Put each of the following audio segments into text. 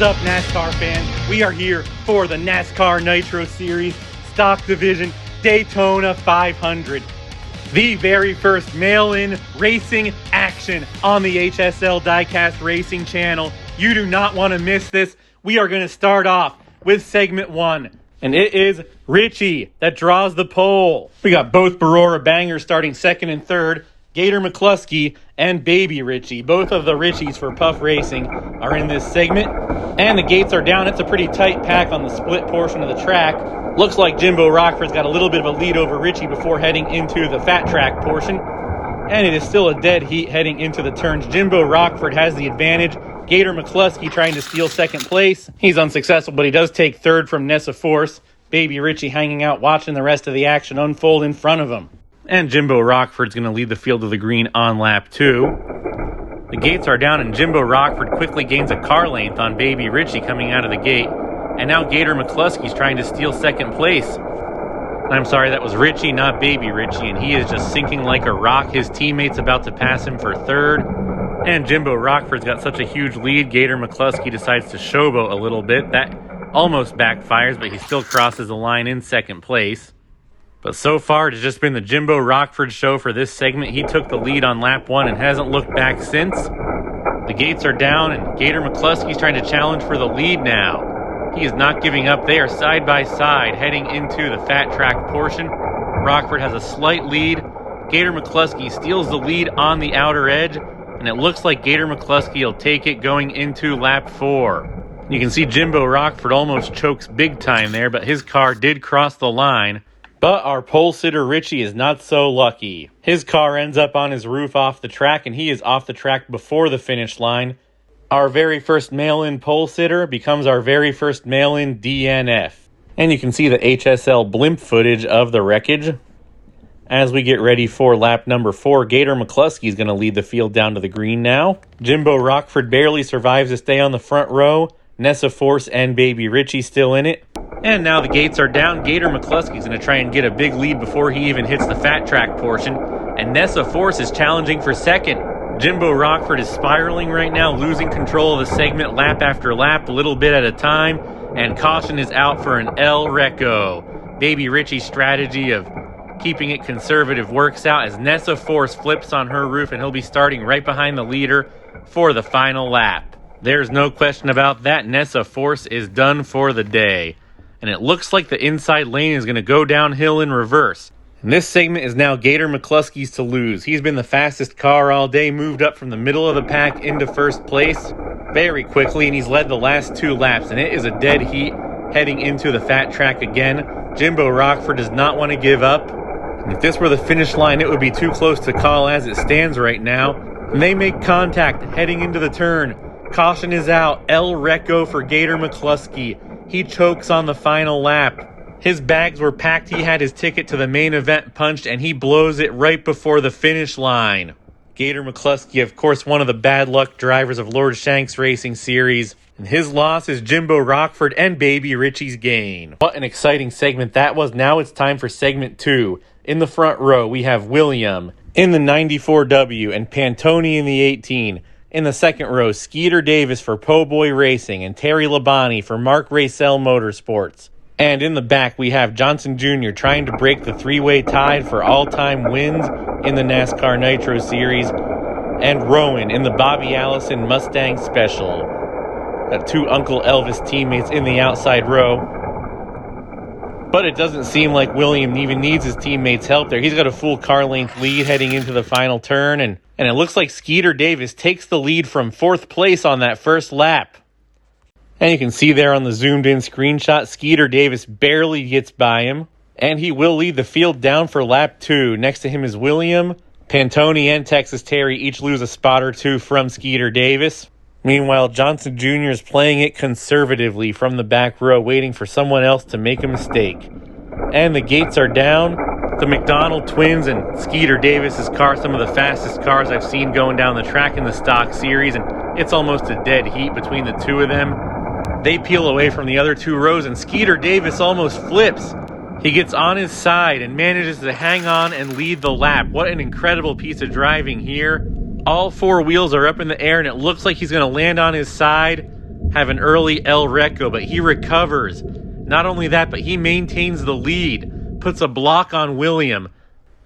What is up, NASCAR fans? We are here for the NASCAR Nitro Series Stock Division Daytona 500. The very first mail-in racing action on the HSL Diecast Racing channel. You do not want to miss this. We are going to start off with segment 1. And it is Richie that draws the pole. We got both Barora bangers starting second and third. Gator McCluskey and Baby Richie. Both of the Richies for Puff Racing are in this segment. And the gates are down. It's a pretty tight pack on the split portion of the track. Looks like Jimbo Rockford's got a little bit of a lead over Richie before heading into the fat track portion. And it is still a dead heat heading into the turns. Jimbo Rockford has the advantage. Gator McCluskey trying to steal second place. He's unsuccessful, but he does take third from Nessa Force. Baby Richie hanging out watching the rest of the action unfold in front of him. And Jimbo Rockford's going to lead the field to the green on lap 2. The gates are down, and Jimbo Rockford quickly gains a car length on Baby Richie coming out of the gate. And now Gator McCluskey's trying to steal second place. I'm sorry, that was Richie, not Baby Richie, and he is just sinking like a rock. His teammate's about to pass him for third. And Jimbo Rockford's got such a huge lead, Gator McCluskey decides to showboat a little bit. That almost backfires, but he still crosses the line in second place. But so far, it has just been the Jimbo Rockford show for this segment. He took the lead on lap 1 and hasn't looked back since. The gates are down, and Gator McCluskey's trying to challenge for the lead now. He is not giving up. They are side by side heading into the fat track portion. Rockford has a slight lead. Gator McCluskey steals the lead on the outer edge, and it looks like Gator McCluskey will take it going into lap 4. You can see Jimbo Rockford almost chokes big time there, but his car did cross the line. But our pole sitter Richie is not so lucky. His car ends up on his roof off the track, and he is off the track before the finish line. Our very first mail-in pole sitter becomes our very first mail-in DNF. And you can see the HSL blimp footage of the wreckage. As we get ready for lap number 4, Gator McCluskey is going to lead the field down to the green now. Jimbo Rockford barely survives to stay on the front row. Nessa Force and Baby Richie still in it. And now the gates are down. Gator McCluskey's going to try and get a big lead before he even hits the fat track portion. And Nessa Force is challenging for second. Jimbo Rockford is spiraling right now, losing control of the segment lap after lap, a little bit at a time. And caution is out for an El Reco. Baby Richie's strategy of keeping it conservative works out as Nessa Force flips on her roof, and he'll be starting right behind the leader for the final lap. There's no question about that. Nessa Force is done for the day. And it looks like the inside lane is going to go downhill in reverse. And this segment is now Gator McCluskey's to lose. He's been the fastest car all day, moved up from the middle of the pack into first place very quickly, and he's led the last 2 laps. And it is a dead heat heading into the fat track again. Jimbo Rockford does not want to give up. And if this were the finish line, it would be too close to call as it stands right now. And they make contact heading into the turn. Caution is out. El Reco for Gator McCluskey. He chokes on the final lap. His bags were packed. He had his ticket to the main event punched, and he blows it right before the finish line. Gator McCluskey, of course, one of the bad luck drivers of Lord Shanks Racing Series. And his loss is Jimbo Rockford and Baby Richie's gain. What an exciting segment that was. Now it's time for segment 2. In the front row, we have William in the 94W and Pantone in the 18. In the second row, Skeeter Davis for Po' Boy Racing and Terry Labonte for Mark Racel Motorsports. And in the back, we have Johnson Jr. trying to break the 3-way tide for all-time wins in the NASCAR Nitro Series. And Rowan in the Bobby Allison Mustang Special. Got 2 Uncle Elvis teammates in the outside row. But it doesn't seem like William even needs his teammates' help there. He's got a full car length lead heading into the final turn. And it looks like Skeeter Davis takes the lead from 4th place on that first lap. And you can see there on the zoomed-in screenshot, Skeeter Davis barely gets by him. And he will lead the field down for lap 2. Next to him is William. Pantone and Texas Terry each lose a spot or 2 from Skeeter Davis. Meanwhile, Johnson Jr. is playing it conservatively from the back row, waiting for someone else to make a mistake. And the gates are down. The McDonald twins and Skeeter Davis's car, some of the fastest cars I've seen going down the track in the stock series, and it's almost a dead heat between the 2 of them. They peel away from the other 2 rows, and Skeeter Davis almost flips. He gets on his side and manages to hang on and lead the lap. What an incredible piece of driving here. All 4 wheels are up in the air, and it looks like he's going to land on his side. have an early El Reco, but he recovers. Not only that, but he maintains the lead, puts a block on William,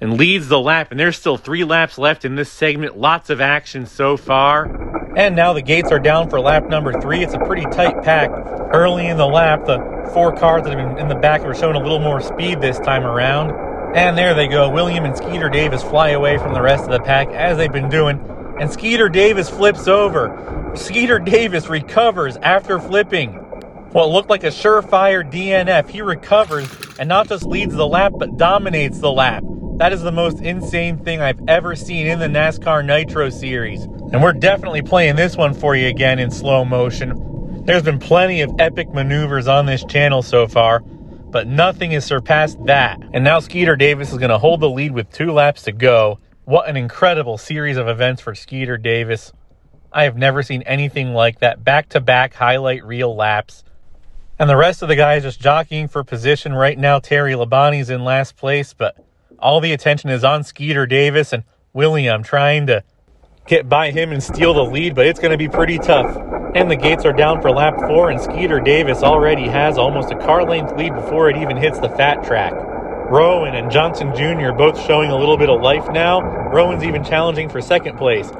and leads the lap. And there's still 3 laps left in this segment. Lots of action so far. And now the gates are down for lap number 3. It's a pretty tight pack. Early in the lap, the 4 cars that have been in the back are showing a little more speed this time around. And there they go. William and Skeeter Davis fly away from the rest of the pack, as they've been doing. And Skeeter Davis flips over. Skeeter Davis recovers after flipping what looked like a surefire DNF. He recovers and not just leads the lap, but dominates the lap. That is the most insane thing I've ever seen in the NASCAR Nitro Series. And we're definitely playing this one for you again in slow motion. There's been plenty of epic maneuvers on this channel so far, but nothing has surpassed that. And now Skeeter Davis is going to hold the lead with 2 laps to go. What an incredible series of events for Skeeter Davis. I have never seen anything like that. Back-to-back highlight reel laps. And the rest of the guys just jockeying for position. Right now, Terry Labonte's in last place, but all the attention is on Skeeter Davis and William trying to get by him and steal the lead, but it's going to be pretty tough. And the gates are down for lap 4, and Skeeter Davis already has almost a car length lead before it even hits the fat track. Rowan and Johnson Jr. both showing a little bit of life now. Rowan's even challenging for second place.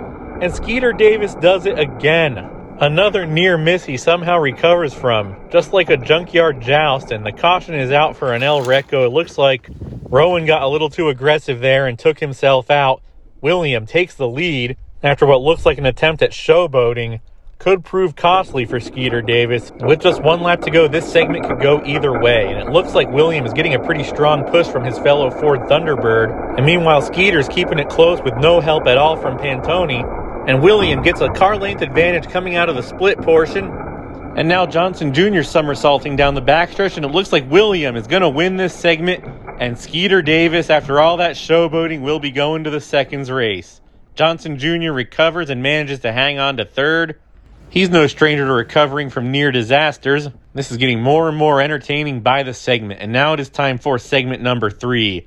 And Skeeter Davis does it again. Another near miss he somehow recovers from, just like a junkyard joust, and the caution is out for an El Reco. It looks like Rowan got a little too aggressive there and took himself out. William takes the lead after what looks like an attempt at showboating. Could prove costly for Skeeter Davis. With just 1 lap to go, this segment could go either way, and it looks like William is getting a pretty strong push from his fellow Ford Thunderbird. And meanwhile, Skeeter's keeping it close with no help at all from Pantone. And William gets a car length advantage coming out of the split portion. And now Johnson Jr. somersaulting down the backstretch, and it looks like William is going to win this segment. And Skeeter Davis, after all that showboating, will be going to the seconds race. Johnson Jr. recovers and manages to hang on to 3rd. He's no stranger to recovering from near disasters. This is getting more and more entertaining by the segment. And now it is time for segment number 3.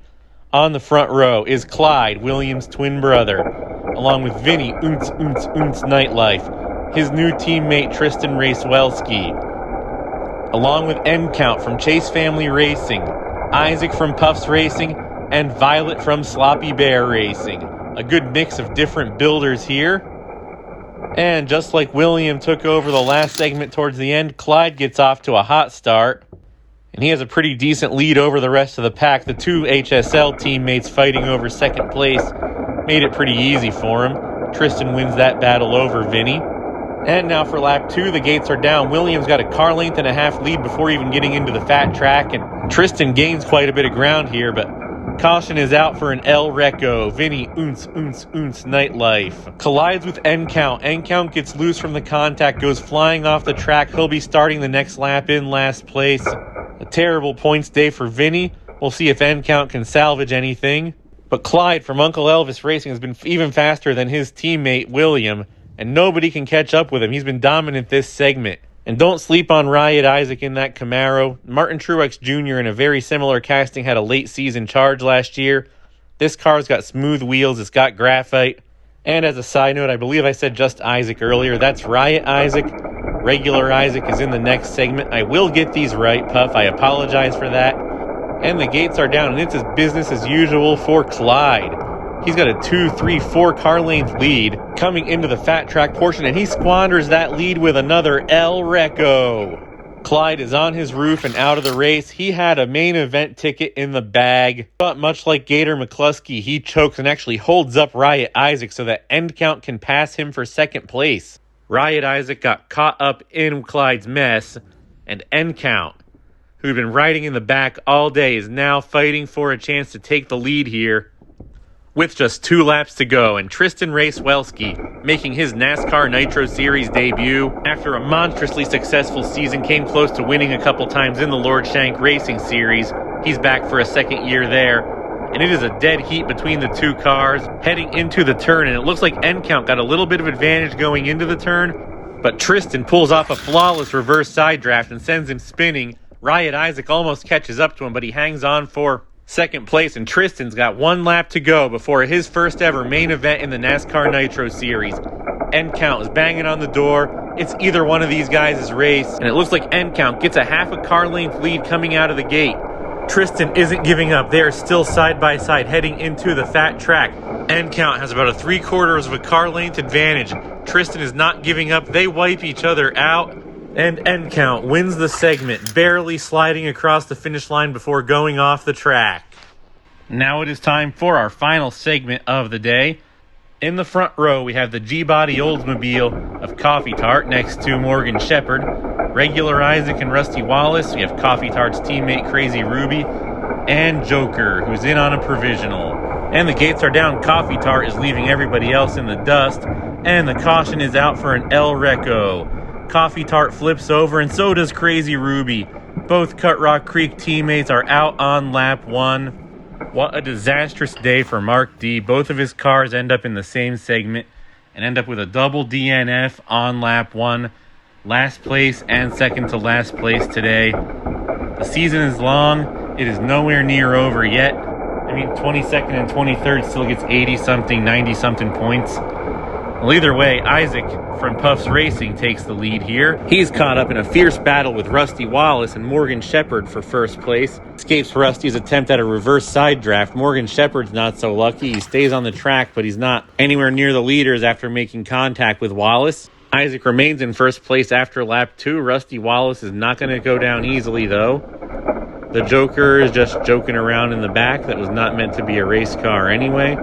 On the front row is Clyde, Williams' twin brother, along with Vinny Oonts Nightlife, his new teammate Tristan Racewelski, along with N Count from Chase Family Racing, Isaac from Puffs Racing, and Violet from Sloppy Bear Racing. A good mix of different builders here. And just like William took over the last segment towards the end, Clyde gets off to a hot start. And he has a pretty decent lead over the rest of the pack. The 2 HSL teammates fighting over second place made it pretty easy for him. Tristan wins that battle over Vinny. And now for lap 2, the gates are down. Williams got a car length and a half lead before even getting into the fat track. And Tristan gains quite a bit of ground here, but caution is out for an El Reco. Vinny Oonts Nightlife collides with N Count. N Count gets loose from the contact, goes flying off the track. He'll be starting the next lap in last place. A terrible points day for Vinny. We'll see if N Count can salvage anything. But Clyde from Uncle Elvis Racing has been even faster than his teammate William, and nobody can catch up with him. He's been dominant this segment. And don't sleep on Riot Isaac in that Camaro. Martin Truex Jr. in a very similar casting had a late season charge last year. This car's got smooth wheels. It's got graphite. And as a side note, I believe I said just Isaac earlier. That's Riot Isaac. Regular Isaac is in the next segment. I will get these right, Puff. I apologize for that. And the gates are down, and it's business as usual for Clyde. He's got a 2, 3, 4 car length lead coming into the fat track portion, and he squanders that lead with another El Reco. Clyde is on his roof and out of the race. He had a main event ticket in the bag, but much like Gator McCluskey, he chokes and actually holds up Riot Isaac so that End Count can pass him for second place. Riot Isaac got caught up in Clyde's mess, and End Count, who'd been riding in the back all day, is now fighting for a chance to take the lead here with just 2 laps to go. And Tristan Racewelski, making his NASCAR Nitro Series debut after a monstrously successful season, came close to winning a couple times in the Lord Shank Racing Series. He's back for a second year there. And it is a dead heat between the 2 cars heading into the turn. And it looks like End Count got a little bit of advantage going into the turn, but Tristan pulls off a flawless reverse side draft and sends him spinning. Riot Isaac almost catches up to him, but he hangs on for second place, and Tristan's got 1 lap to go before his first ever main event in the NASCAR Nitro Series. End Count is banging on the door, it's either one of these guys' race. And it looks like End Count gets a half a car length lead coming out of the gate. Tristan isn't giving up. They are still side by side heading into the fat track. End Count has about a 3/4 of a car length advantage. Tristan is not giving up. They wipe each other out. And End Count wins the segment, barely sliding across the finish line before going off the track. Now it is time for our final segment of the day. In the front row, we have the G-Body Oldsmobile of Coffee Tart next to Morgan Shepherd. Regular Isaac and Rusty Wallace. We have Coffee Tart's teammate Crazy Ruby. And Joker, who's in on a provisional. And the gates are down. Coffee Tart is leaving everybody else in the dust. And the caution is out for an El Reco. Coffee Tart flips over, and so does Crazy Ruby. Both Cut Rock Creek teammates are out on lap 1. What a disastrous day for Mark D. Both of his cars end up in the same segment and end up with a double DNF on lap 1. Last place and second to last place today. The season is long. It is nowhere near over yet. I mean, 22nd and 23rd still gets 80-something, 90-something points. Well, either way, Isaac from Puffs Racing takes the lead here. He's caught up in a fierce battle with Rusty Wallace and Morgan Shepherd for first place. Escapes Rusty's attempt at a reverse side draft. Morgan Shepherd's not so lucky. He stays on the track, but he's not anywhere near the leaders after making contact with Wallace. Isaac remains in first place after lap 2. Rusty Wallace is not going to go down easily, though. The Joker is just joking around in the back. That was not meant to be a race car anyway.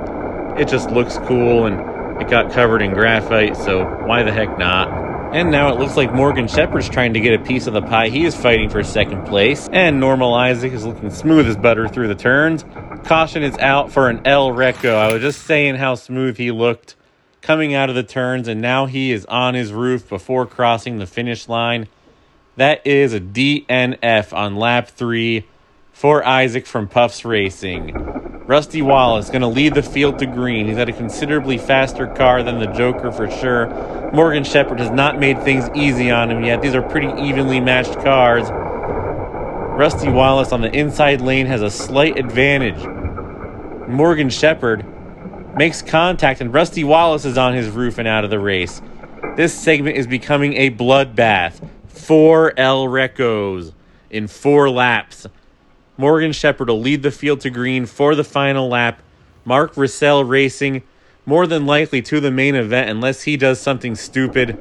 It just looks cool, and it got covered in graphite, so why the heck not? And now it looks like Morgan Shepherd's trying to get a piece of the pie. He is fighting for second place. And Normal Isaac is looking smooth as butter through the turns. Caution is out for an El Reco. I was just saying how smooth he looked coming out of the turns, and now he is on his roof before crossing the finish line. That is a DNF on lap 3 for Isaac from Puffs Racing. Rusty Wallace going to lead the field to green. He's got a considerably faster car than the Joker for sure. Morgan Shepherd has not made things easy on him yet. These are pretty evenly matched cars. Rusty Wallace on the inside lane has a slight advantage. Morgan Shepherd makes contact, and Rusty Wallace is on his roof and out of the race. This segment is becoming a bloodbath. 4 El Recos in 4 laps. Morgan Shepherd will lead the field to green for the final lap. Mark Russell Racing, more than likely to the main event unless he does something stupid.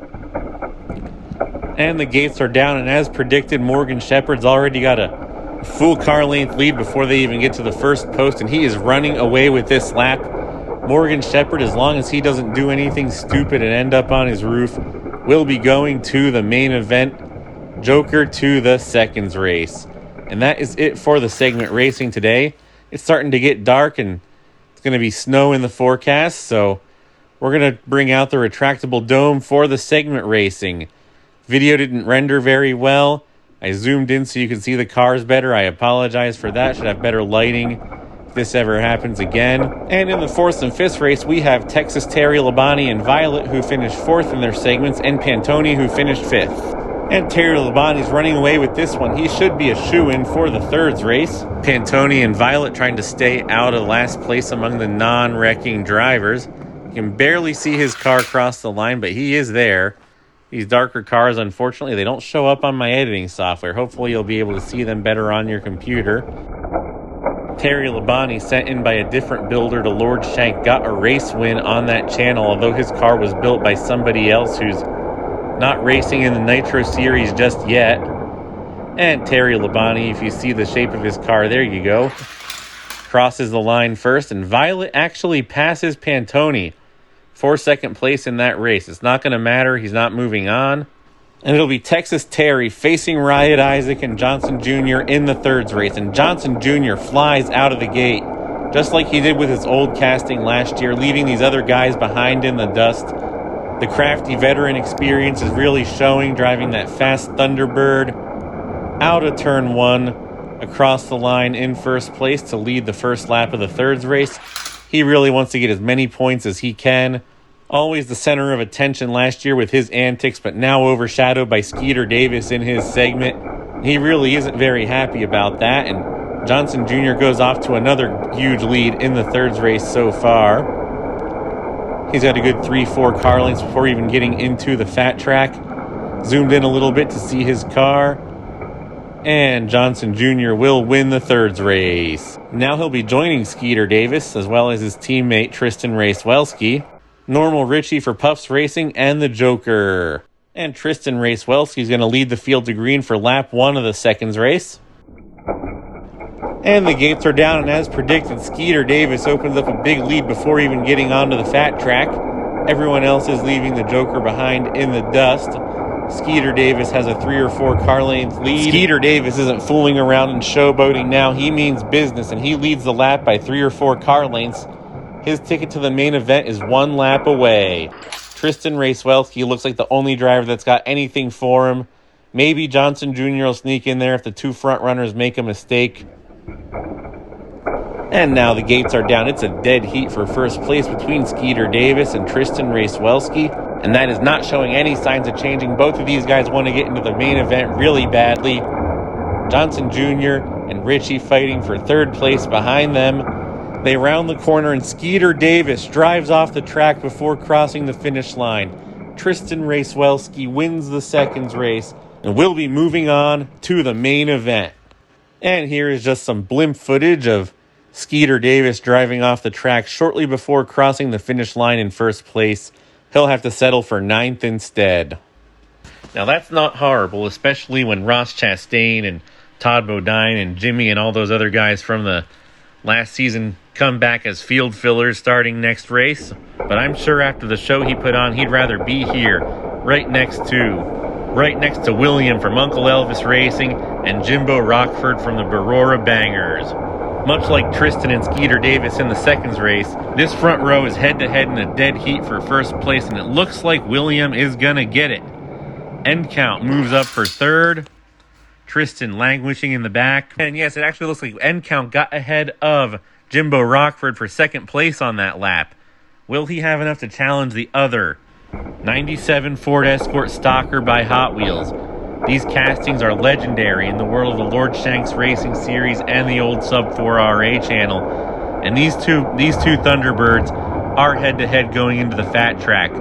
And the gates are down, and as predicted, Morgan Shepherd's already got a full car length lead before they even get to the first post, and he is running away with this lap. Morgan Shepherd, as long as he doesn't do anything stupid and end up on his roof, will be going to the main event. Joker to the seconds race. And that is it for the segment racing today. It's starting to get dark, and it's going to be snow in the forecast, so we're going to bring out the retractable dome for the segment racing. Video didn't render very well. I zoomed in so you can see the cars better. I apologize for that. Should have better lighting if this ever happens again. And in the 4th and 5th race, we have Texas Terry Labonte and Violet, who finished 4th in their segments, and Pantone, who finished 5th. And Terry Labonte is running away with this one. He should be a shoo-in for the 3rd race. Pantone and Violet trying to stay out of last place among the non-wrecking drivers. You can barely see his car cross the line, but he is there. These darker cars, unfortunately, they don't show up on my editing software. Hopefully you'll be able to see them better on your computer. Terry Labonte, sent in by a different builder to Lord Shank, got a race win on that channel, although his car was built by somebody else who's not racing in the Nitro Series just yet. And Terry Labonte, if you see the shape of his car, there you go, crosses the line first, and Violet actually passes Pantone for second place in that race. It's not going to matter. He's not moving on. And it'll be Texas Terry facing Riot Isaac and Johnson Jr. in the 3rd race. And Johnson Jr. flies out of the gate, just like he did with his old casting last year, leaving these other guys behind in the dust. The crafty veteran experience is really showing, driving that fast Thunderbird out of turn 1, across the line in first place to lead the first lap of the 3rd race. He really wants to get as many points as he can. Always the center of attention last year with his antics, but now overshadowed by Skeeter Davis in his segment. He really isn't very happy about that, and Johnson Jr. goes off to another huge lead in the 3rd race so far. He's got a good 3-4 car lengths before even getting into the fat track. Zoomed in a little bit to see his car. And Johnson Jr. will win the thirds race. Now he'll be joining Skeeter Davis as well as his teammate Tristan Racewelski, Normal Richie for Puffs Racing, and the Joker. And Tristan Racewelski is going to lead the field to green for lap 1 of the seconds race. And the gates are down, and as predicted, Skeeter Davis opens up a big lead before even getting onto the fat track. Everyone else is leaving the Joker behind in the dust. Skeeter Davis has a 3 or 4 car length lead. Skeeter Davis isn't fooling around and showboating now. He means business, and he leads the lap by 3 or 4 car lengths. His ticket to the main event is 1 lap away. Tristan Racewelski looks like the only driver that's got anything for him. Maybe Johnson Jr. will sneak in there if the 2 front runners make a mistake. And now the gates are down. It's a dead heat for first place between Skeeter Davis and Tristan Racewelski. And that is not showing any signs of changing. Both of these guys want to get into the main event really badly. Johnson Jr. and Richie fighting for third place behind them. They round the corner and Skeeter Davis drives off the track before crossing the finish line. Tristan Racewelski wins the seconds race and will be moving on to the main event. And here is just some blimp footage of Skeeter Davis driving off the track shortly before crossing the finish line in first place. He'll have to settle for 9th instead. Now that's not horrible, especially when Ross Chastain and Todd Bodine and Jimmy and all those other guys from the last season come back as field fillers starting next race. But I'm sure after the show he put on, he'd rather be here, right next to William from Uncle Elvis Racing and Jimbo Rockford from the Barora Bangers. Much like Tristan and Skeeter Davis in the seconds race, this front row is head-to-head in a dead heat for first place, and it looks like William is going to get it. End count moves up for third. Tristan languishing in the back. And yes, it actually looks like End count got ahead of Jimbo Rockford for second place on that lap. Will he have enough to challenge the other 97 Ford Escort Stalker by Hot Wheels? These castings are legendary in the world of the Lord Shanks Racing Series and the old Sub 4RA channel. And these two Thunderbirds are head-to-head going into the fat track.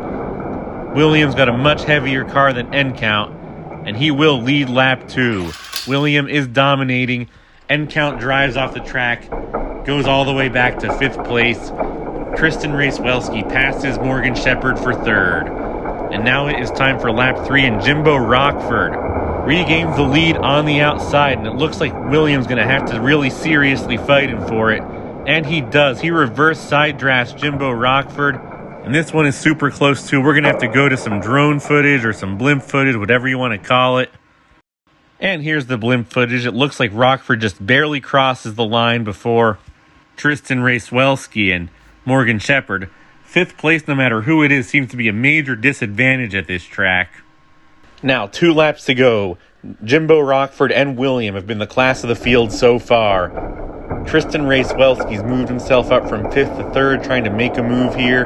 William's got a much heavier car than End count, and he will lead lap 2. William is dominating. End count drives off the track, goes all the way back to 5th place. Tristan Racewelski passes Morgan Shepherd for 3rd. And now it is time for lap 3, and Jimbo Rockford regains the lead on the outside, and it looks like Williams going to have to really seriously fight him for it. And he does. He reverse side drafts Jimbo Rockford, and this one is super close too. We're going to have to go to some drone footage or some blimp footage, whatever you want to call it. And here's the blimp footage. It looks like Rockford just barely crosses the line before Tristan Racewelski and Morgan Shepherd. 5th place, no matter who it is, seems to be a major disadvantage at this track. Now, 2 laps to go. Jimbo Rockford and William have been the class of the field so far. Tristan Racewelski's moved himself up from 5th to 3rd, trying to make a move here.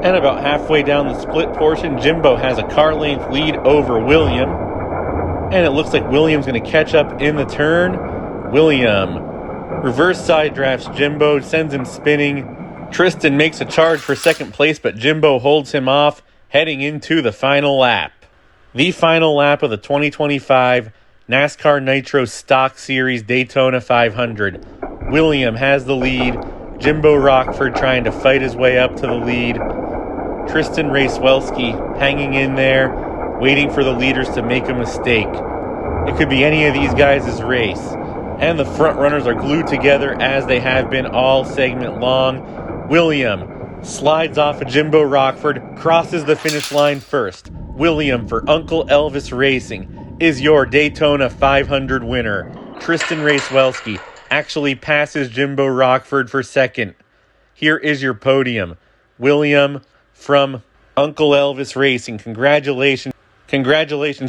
And about halfway down the split portion, Jimbo has a car length lead over William. And it looks like William's going to catch up in the turn. William reverse side drafts Jimbo, sends him spinning. Tristan makes a charge for 2nd place, but Jimbo holds him off, heading into the final lap. The final lap of the 2025 NASCAR Nitro Stock Series Daytona 500. William has the lead. Jimbo Rockford trying to fight his way up to the lead. Tristan Racewelski hanging in there, waiting for the leaders to make a mistake. It could be any of these guys' race. And the front runners are glued together as they have been all segment long. William slides off of Jimbo Rockford, crosses the finish line first. William for Uncle Elvis Racing is your Daytona 500 winner. Tristan Racewelski actually passes Jimbo Rockford for 2nd. Here is your podium. William from Uncle Elvis Racing. Congratulations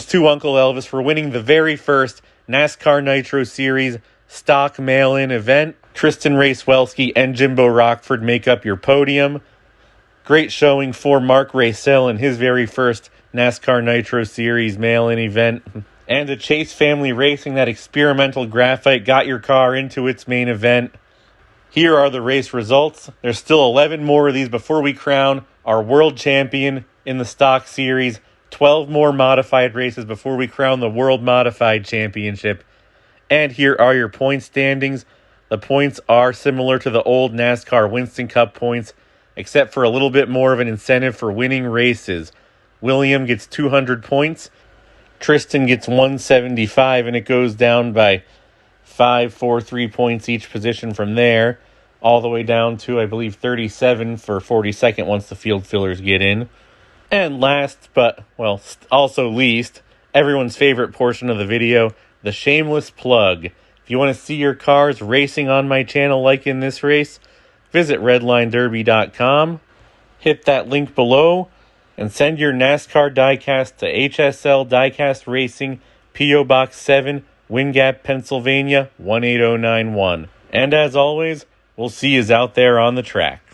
to Uncle Elvis for winning the very first NASCAR Nitro Series stock mail-in event. Tristan Racewelski and Jimbo Rockford make up your podium. Great showing for Mark Racel in his very first NASCAR Nitro Series mail-in event. And the Chase family racing that experimental graphite got your car into its main event. Here are the race results. There's still 11 more of these before we crown our world champion in the stock series. 12 more modified races before we crown the World Modified Championship. And here are your point standings. The points are similar to the old NASCAR Winston Cup points, except for a little bit more of an incentive for winning races. William gets 200 points. Tristan gets 175, and it goes down by 5, 4, 3 points each position from there, all the way down to, I believe, 37 for 42nd once the field fillers get in. And last, but, well, also least, everyone's favorite portion of the video, the shameless plug. If you want to see your cars racing on my channel like in this race, visit redlinederby.com, hit that link below, and send your NASCAR diecast to HSL Diecast Racing, P.O. Box 7, Wind Gap, Pennsylvania, 18091. And as always, we'll see yous out there on the track.